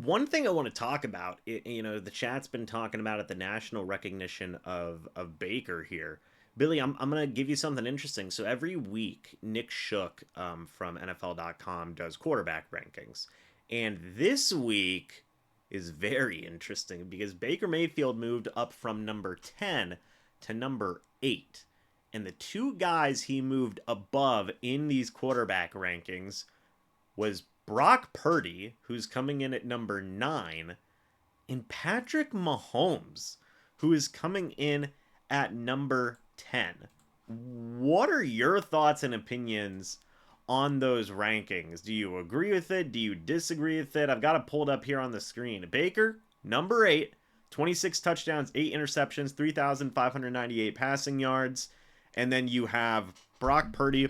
One thing I want to talk about, the chat's been talking about it, the national recognition of Baker here. Billy, I'm gonna give you something interesting. So every week, Nick Shook from NFL.com does quarterback rankings, and this week is very interesting because Baker Mayfield moved up from number 10 to number 8, and the two guys he moved above in these quarterback rankings was Brock Purdy, who's coming in at number 9, and Patrick Mahomes, who is coming in at number 10. What are your thoughts and opinions on those rankings? Do you agree with it? Do you disagree with it? I've got it pulled up here on the screen. Baker, number 8, 26 touchdowns, 8 interceptions, 3,598 passing yards. And then you have Brock Purdy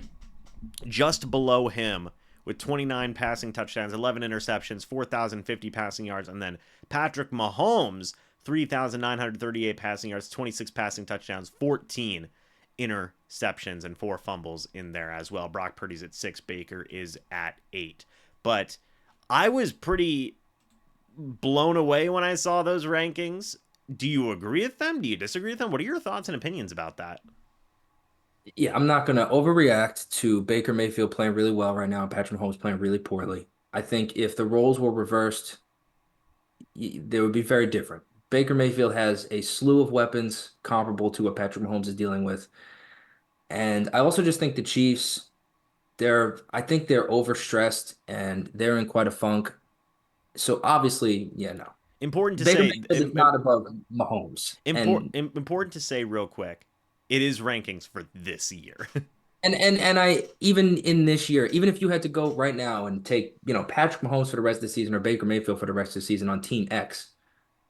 just below him with 29 passing touchdowns, 11 interceptions, 4,050 passing yards, and then Patrick Mahomes, 3,938 passing yards, 26 passing touchdowns, 14 interceptions, and 4 fumbles in there as well. Brock Purdy's at 6, Baker is at 8. But I was pretty blown away when I saw those rankings. Do you agree with them? Do you disagree with them? What are your thoughts and opinions about that? Yeah, I'm not going to overreact to Baker Mayfield playing really well right now and Patrick Mahomes playing really poorly. I think if the roles were reversed, they would be very different. Baker Mayfield has a slew of weapons comparable to what Patrick Mahomes is dealing with. And I also just think the Chiefs, I think they're overstressed and they're in quite a funk. So obviously, yeah, no. Important to Baker say, Mayfield is not above Mahomes. important to say real quick. It is rankings for this year. And I even in this year, even if you had to go right now and take, Patrick Mahomes for the rest of the season or Baker Mayfield for the rest of the season on Team X,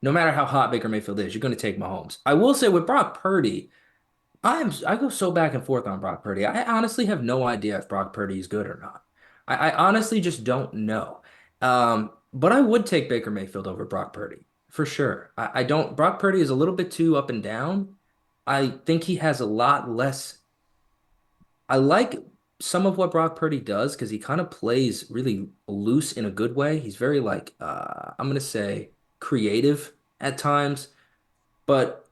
no matter how hot Baker Mayfield is, you're going to take Mahomes. I will say with Brock Purdy, I go so back and forth on Brock Purdy. I honestly have no idea if Brock Purdy is good or not. I honestly just don't know. But I would take Baker Mayfield over Brock Purdy for sure. I don't. Brock Purdy is a little bit too up and down. I think he has a lot less. I like some of what Brock Purdy does because he kind of plays really loose in a good way. He's very like I'm gonna say creative at times, but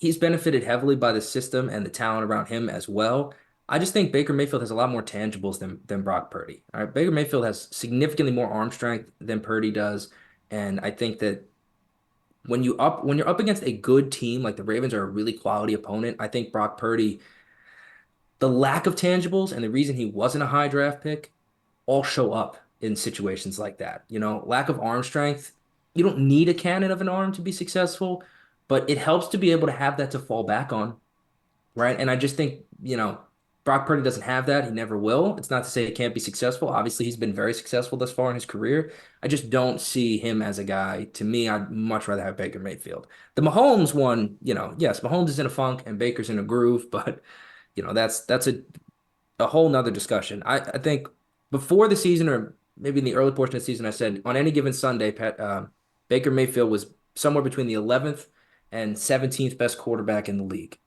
he's benefited heavily by the system and the talent around him as well. I just think Baker Mayfield has a lot more tangibles than Brock Purdy. All right, Baker Mayfield has significantly more arm strength than Purdy does, and I think that when you're up against a good team like the Ravens are a really quality opponent, I think Brock Purdy, the lack of tangibles and the reason he wasn't a high draft pick all show up in situations like that. Lack of arm strength. You don't need a cannon of an arm to be successful, but it helps to be able to have that to fall back on, right? And I just think, Brock Purdy doesn't have that. He never will. It's not to say it can't be successful. Obviously, he's been very successful thus far in his career. I just don't see him as a guy. To me, I'd much rather have Baker Mayfield. The Mahomes one, yes, Mahomes is in a funk and Baker's in a groove, but that's a whole nother discussion. I think before the season or maybe in the early portion of the season, I said on any given Sunday, Baker Mayfield was somewhere between the 11th and 17th best quarterback in the league.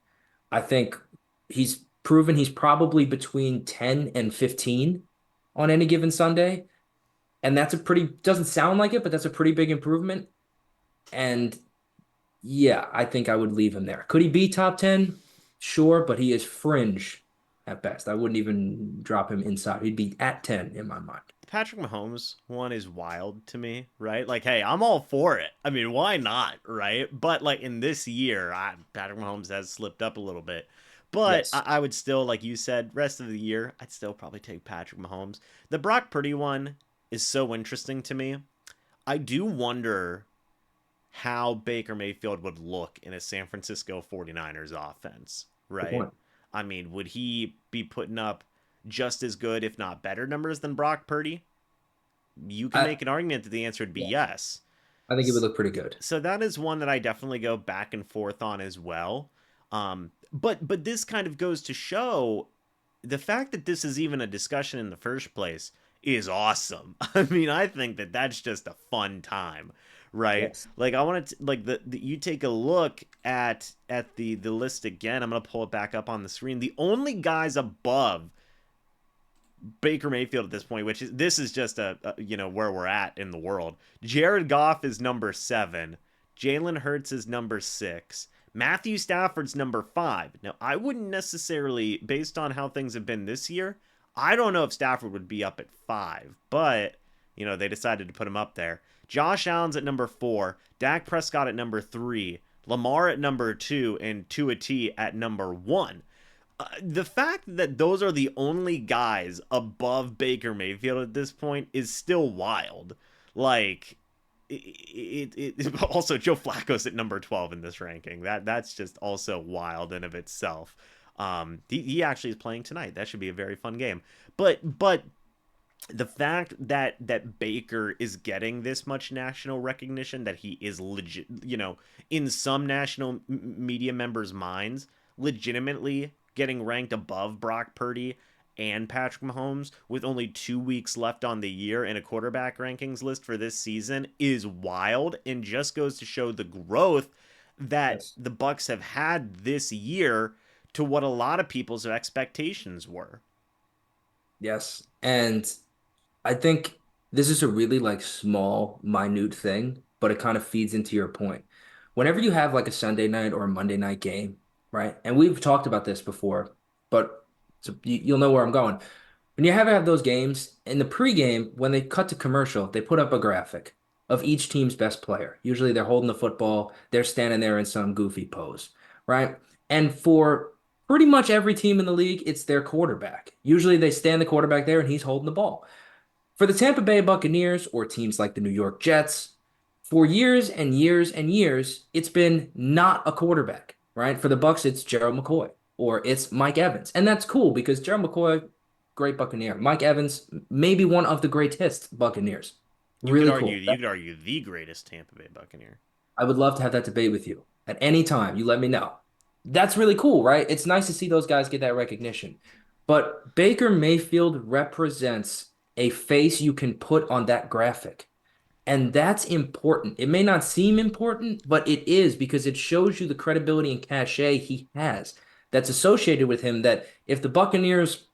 I think he's proven he's probably between 10 and 15 on any given Sunday. And that's doesn't sound like it, but that's a pretty big improvement. And yeah, I think I would leave him there. Could he be top 10? Sure, but he is fringe at best. I wouldn't even drop him inside. He'd be at 10 in my mind. Patrick Mahomes one is wild to me, right? Like, hey, I'm all for it. I mean, why not, right? But like in this year, Patrick Mahomes has slipped up a little bit. But Yes. I would still, like you said, rest of the year, I'd still probably take Patrick Mahomes. The Brock Purdy one is so interesting to me. I do wonder how Baker Mayfield would look in a San Francisco 49ers offense, Good right? point. I mean, would he be putting up just as good, if not better, numbers than Brock Purdy? You can I make an argument that the answer would be yeah, yes. I think it would look pretty good. So that is one that I definitely go back and forth on as well. But this kind of goes to show the fact that this is even a discussion in the first place is awesome. I mean, I think that that's just a fun time, right? Yes. Like I want to like you take a look at the list again. I'm gonna pull it back up on the screen. The only guys above Baker Mayfield at this point, which is this is just where we're at in the world. Jared Goff is number 7. Jalen Hurts is number 6. Matthew Stafford's number 5. Now, I wouldn't necessarily, based on how things have been this year, I don't know if Stafford would be up at 5, but they decided to put him up there. Josh Allen's at number 4. Dak Prescott at number 3. Lamar at number 2, and Tua T at number 1. The fact that those are the only guys above Baker Mayfield at this point is still wild. Like, also Joe Flacco's at number 12 in this ranking. That's just also wild in of itself. He actually is playing tonight. That should be a very fun game. But the fact that Baker is getting this much national recognition, that he is legit, in some national media members' minds, legitimately getting ranked above Brock Purdy and Patrick Mahomes with only 2 weeks left on the year in a quarterback rankings list for this season is wild, and just goes to show the growth that Yes. the Bucs have had this year to what a lot of people's expectations were. Yes. And I think this is a really like small, minute thing, but it kind of feeds into your point. Whenever you have like a Sunday night or a Monday night game, right? And we've talked about this before, but so you'll know where I'm going. When you have those games in the pregame, when they cut to commercial, they put up a graphic of each team's best player. Usually they're holding the football, they're standing there in some goofy pose, right? And for pretty much every team in the league, it's their quarterback. Usually they stand the quarterback there and he's holding the ball. For the Tampa Bay Buccaneers or teams like the New York Jets, for years and years and years, it's been not a quarterback, right? For the Bucs, it's Gerald McCoy or it's Mike Evans. And that's cool because Gerald McCoy, great Buccaneer. Mike Evans, maybe one of the greatest Buccaneers. Really cool. You could argue the greatest Tampa Bay Buccaneer. I would love to have that debate with you at any time. You let me know. That's really cool, right? It's nice to see those guys get that recognition. But Baker Mayfield represents a face you can put on that graphic. And that's important. It may not seem important, but it is because it shows you the credibility and cachet he has that's associated with him. That if the Buccaneers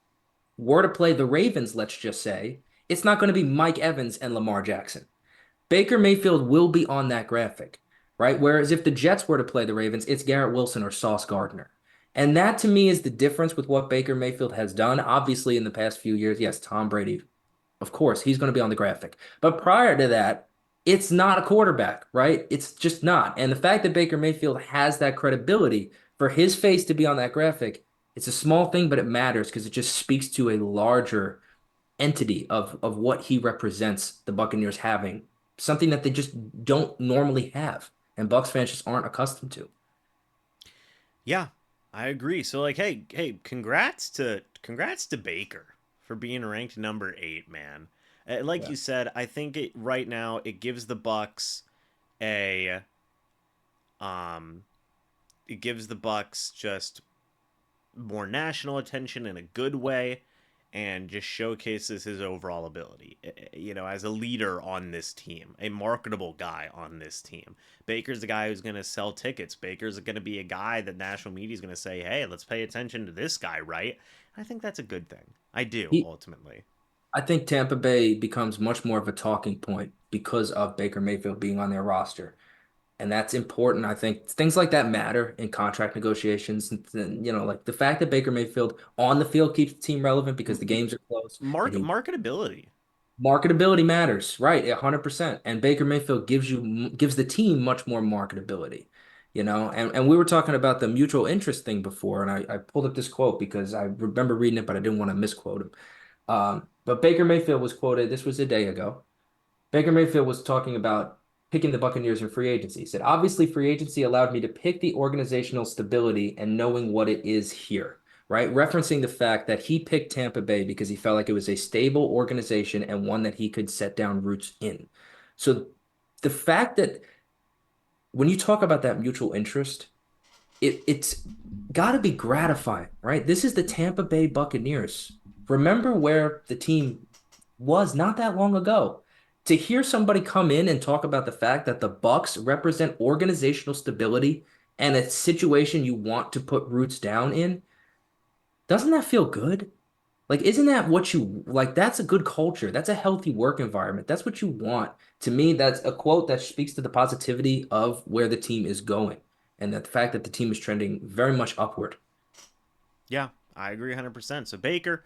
were to play the Ravens, let's just say, it's not going to be Mike Evans and Lamar Jackson. Baker Mayfield will be on that graphic, right? Whereas if the Jets were to play the Ravens, it's Garrett Wilson or Sauce Gardner. And that to me is the difference with what Baker Mayfield has done. Obviously, in the past few years, yes, Tom Brady, of course, he's going to be on the graphic. But prior to that, it's not a quarterback, right? It's just not. And the fact that Baker Mayfield has that credibility for his face to be on that graphic, it's a small thing, but it matters because it just speaks to a larger entity of what he represents the Buccaneers having, something that they just don't normally have, and Bucs fans just aren't accustomed to. Yeah, I agree. So like, hey, congrats to Baker for being ranked number 8, man. Like Yeah. you said, I think right now it gives the Bucs a um it gives the Bucs just more national attention in a good way, and just showcases his overall ability, as a leader on this team, a marketable guy on this team. Baker's the guy who's going to sell tickets. Baker's going to be a guy that national media is going to say, hey, let's pay attention to this guy, right? I think that's a good thing. I do, He, ultimately. I think Tampa Bay becomes much more of a talking point because of Baker Mayfield being on their roster. And that's important. I think things like that matter in contract negotiations. And, like the fact that Baker Mayfield on the field keeps the team relevant because the games are close and he Marketability. marketability matters, right? 100%. And Baker Mayfield gives the team much more marketability, And we were talking about the mutual interest thing before, and I pulled up this quote because I remember reading it, but I didn't want to misquote him. But Baker Mayfield was quoted, this was a day ago. Baker Mayfield was talking about picking the Buccaneers in free agency. He said, obviously, free agency allowed me to pick the organizational stability and knowing what it is here, right? Referencing the fact that he picked Tampa Bay because he felt like it was a stable organization and one that he could set down roots in. So the fact that when you talk about that mutual interest, it's got to be gratifying, right? This is the Tampa Bay Buccaneers. Remember where the team was not that long ago. To hear somebody come in and talk about the fact that the Bucs represent organizational stability and a situation you want to put roots down in, doesn't that feel good? Like, isn't that what you like? That's a good culture. That's a healthy work environment. That's what you want. To me, that's a quote that speaks to the positivity of where the team is going and that the fact that the team is trending very much upward. Yeah, I agree 100%. So Baker,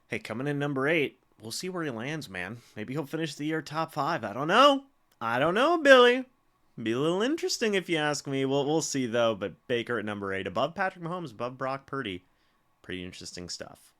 hey, coming in number 8, we'll see where he lands, man. Maybe he'll finish the year top 5. I don't know. I don't know, Billy. Be a little interesting if you ask me. We'll see though. But Baker at number 8, above Patrick Mahomes, above Brock Purdy, pretty interesting stuff.